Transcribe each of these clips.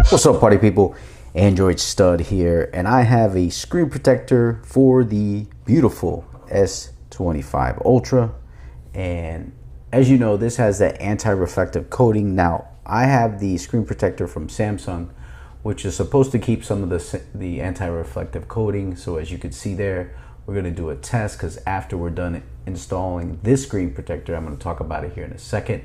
What's up, party people? Android Stud here, and I have a screen protector for the beautiful S25 Ultra. And as you know, this has that anti-reflective coating. Now, I have the screen protector from Samsung, which is supposed to keep some of the anti-reflective coating. So as you can see there, we're going to do a test, because after we're done installing this screen protector, I'm going to talk about it here in a second.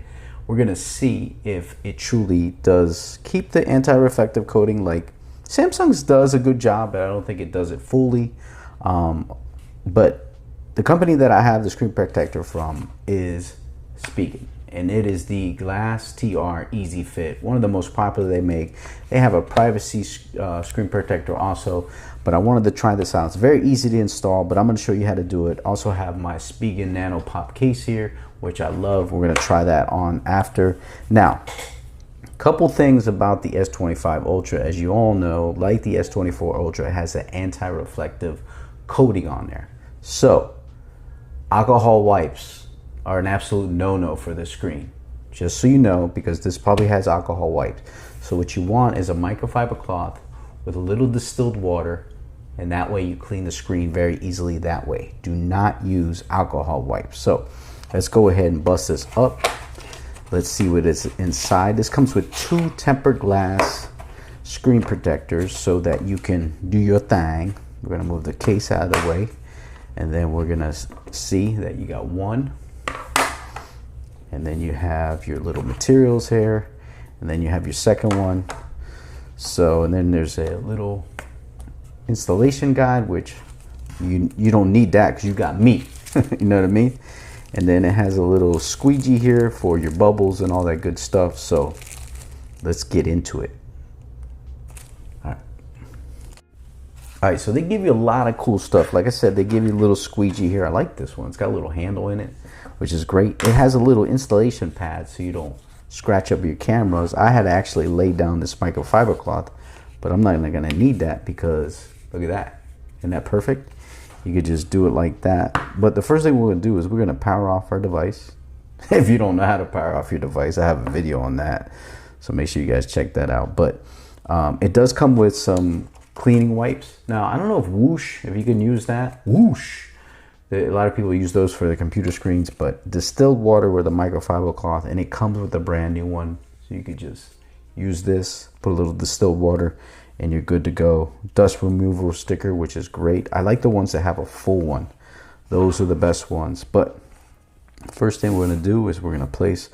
We're going to see if it truly does keep the anti-reflective coating. Like Samsung's does a good job, but I don't think it does it fully. But the company that I have the screen protector from is Spigen, and it is the GlasTR Easy Fit, one of the most popular they make. They have a privacy screen protector also, but I wanted to try this out. It's very easy to install, but I'm going to show you how to do it. Also have my Spigen Nano Pop case here, which I love. We're going to try that on after. Now, a couple things about the S25 Ultra. As you all know, like the S24 Ultra, it has an anti-reflective coating on there. So alcohol wipes are an absolute no-no for the screen, just so you know, because this probably has alcohol wipes. So what you want is a microfiber cloth with a little distilled water, and that way you clean the screen very easily that way. Do not use alcohol wipes. So let's go ahead and bust this up. Let's see what is inside. This comes with 2 tempered glass screen protectors so that you can do your thing. We're gonna move the case out of the way, and then we're gonna see that you got one, and then you have your little materials here, and then you have your second one. So, and then there's a little installation guide, which you don't need that because you got me. You know what I mean? And then it has a little squeegee here for your bubbles and all that good stuff. So let's get into it. All right, so they give you a lot of cool stuff. Like I said, they give you a little squeegee here. I like this one. It's got a little handle in it, which is great. It has a little installation pad so you don't scratch up your cameras. I had to actually lay down this microfiber cloth, but I'm not gonna need that because look at that. Isn't that perfect? You could just do it like that. But the first thing we're gonna do is we're gonna power off our device. If you don't know how to power off your device, I have a video on that, so make sure you guys check that out. But it does come with some cleaning wipes. Now, I don't know if Whoosh, if you can use that. Whoosh. A lot of people use those for the computer screens, but distilled water with a microfiber cloth, and it comes with a brand new one. So you could just use this, put a little distilled water, and you're good to go. Dust removal sticker, which is great. I like the ones that have a full one. Those are the best ones. But first thing we're gonna do is we're gonna place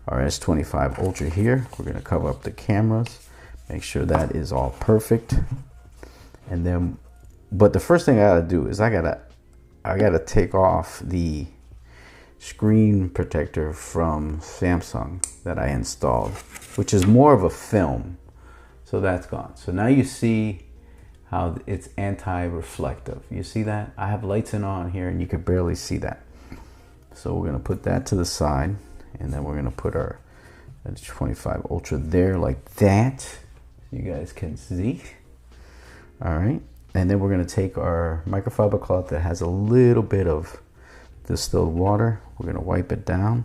our S25 Ultra here. We're gonna cover up the cameras, make sure that is all perfect. And then, but the first thing I gotta do is I gotta take off the screen protector from Samsung that I installed, which is more of a film. So that's gone. So now you see how it's anti-reflective. You see that? I have lights on here and you can barely see that. So we're gonna put that to the side, and then we're gonna put our S25 Ultra there like that, so you guys can see. All right. And then we're gonna take our microfiber cloth that has a little bit of distilled water. We're gonna wipe it down.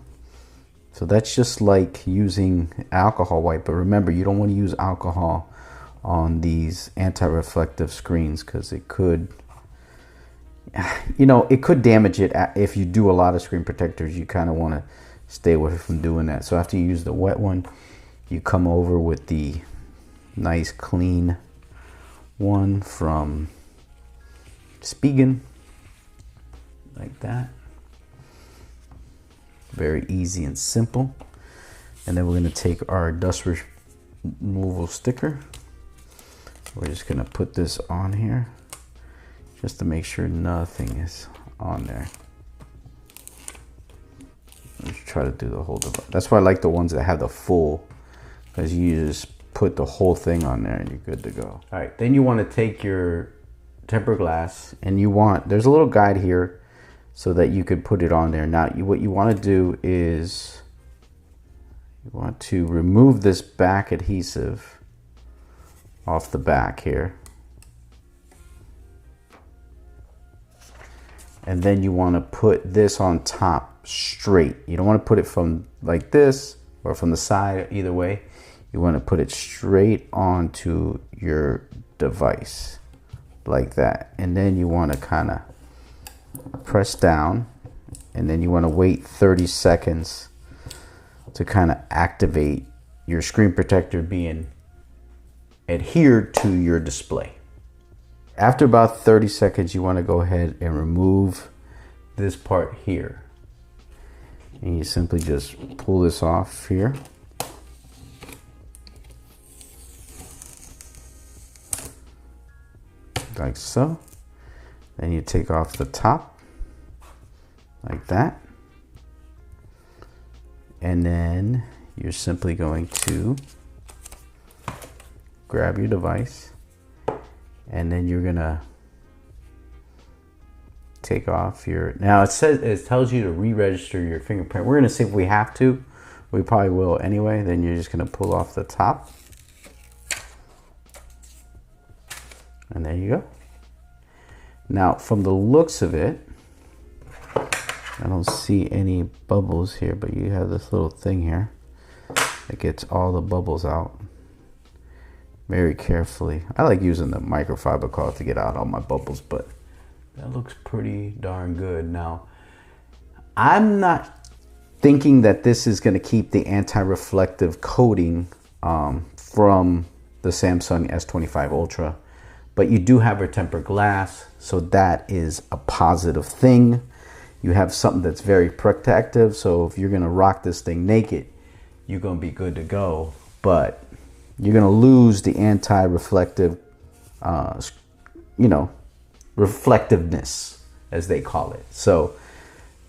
So that's just like using alcohol wipe, but remember, you don't want to use alcohol on these anti-reflective screens because it could, you know, it could damage it. If you do a lot of screen protectors, you kind of want to stay away from doing that. So after you use the wet one, you come over with the nice clean one from Spigen, like that. Very easy and simple. And then we're going to take our dust removal sticker. We're just going to put this on here just to make sure nothing is on there. Let's try to do the whole device. That's why I like the ones that have the full, because you just put the whole thing on there and you're good to go. All right, then you want to take your tempered glass, and there's a little guide here so that you could put it on there. Now, what you want to do is you want to remove this back adhesive off the back here. And then you want to put this on top straight. You don't want to put it from like this or from the side, either way. you want to put it straight onto your device like that. And then you want to kind of press down, and then you want to wait 30 seconds to kind of activate your screen protector being adhered to your display. After about 30 seconds, you want to go ahead and remove this part here. And you simply just pull this off here. Like so. Then you take off the top like that. And then you're simply going to grab your device, and then you're gonna take off your, now it tells you to re-register your fingerprint. We're gonna see if we have to. We probably will anyway. Then you're just gonna pull off the top, and there you go. Now from the looks of it, I don't see any bubbles here, but you have this little thing here that gets all the bubbles out very carefully. I like using the microfiber cloth to get out all my bubbles, but that looks pretty darn good. Now, I'm not thinking that this is going to keep the anti-reflective coating from the Samsung S25 Ultra, but you do have a tempered glass, so that is a positive thing. You have something that's very protective, so if you're going to rock this thing naked, you're going to be good to go. But you're going to lose the anti-reflective, reflectiveness, as they call it. So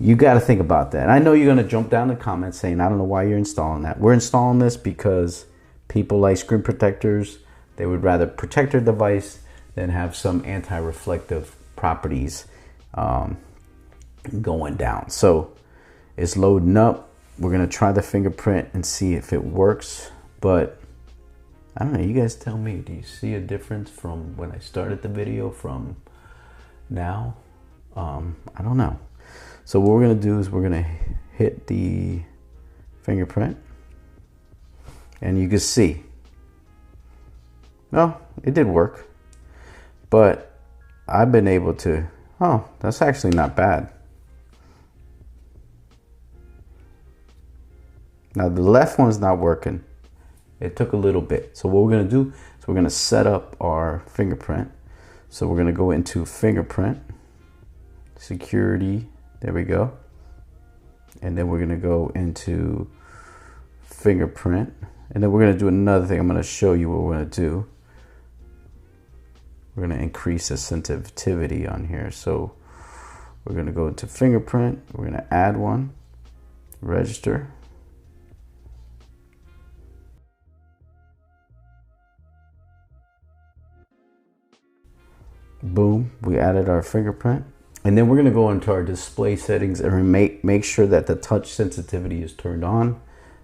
you got to think about that. I know you're going to jump down the comments saying, I don't know why you're installing that. We're installing this because people like screen protectors. They would rather protect their device than have some anti-reflective properties going down. So it's loading up. We're going to try the fingerprint and see if it works. But I don't know, you guys tell me, do you see a difference from when I started the video from now? I don't know. So what we're gonna do is we're gonna hit the fingerprint, and you can see, well, it did work, but I've been able to, oh, that's actually not bad. Now the left one's not working. It took a little bit. So what we're gonna do is we're gonna set up our fingerprint. So we're gonna go into fingerprint, security, there we go. And then we're gonna go into fingerprint. And then we're gonna do another thing. I'm gonna show you what we're gonna do. We're gonna increase the sensitivity on here. So we're gonna go into fingerprint, we're gonna add one, register. Boom, we added our fingerprint. And then we're gonna go into our display settings and make sure that the touch sensitivity is turned on.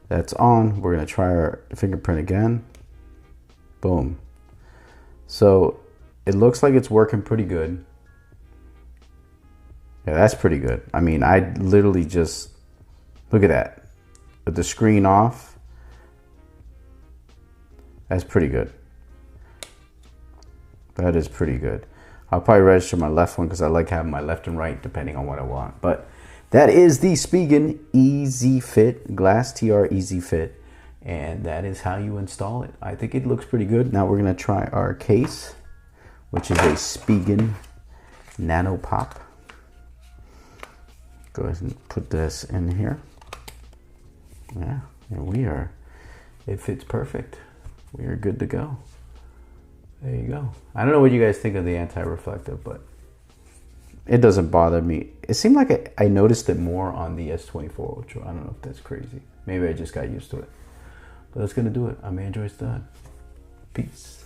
That's on. We're gonna try our fingerprint again. Boom. So it looks like it's working pretty good. Yeah, that's pretty good. I mean, I literally just, look at that. With the screen off, that's pretty good. That is pretty good. I'll probably register my left one because I like having my left and right depending on what I want. But that is the Spigen Easy Fit, GlasTR Easy Fit. And that is how you install it. I think it looks pretty good. Now we're gonna try our case, which is a Spigen Nano Pop. Go ahead and put this in here. Yeah, and it fits perfect. We are good to go. There you go. I don't know what you guys think of the anti-reflective, but it doesn't bother me. It seemed like I noticed it more on the S24 Ultra. I don't know if that's crazy. Maybe I just got used to it. But that's going to do it. I'm Android's done. Peace.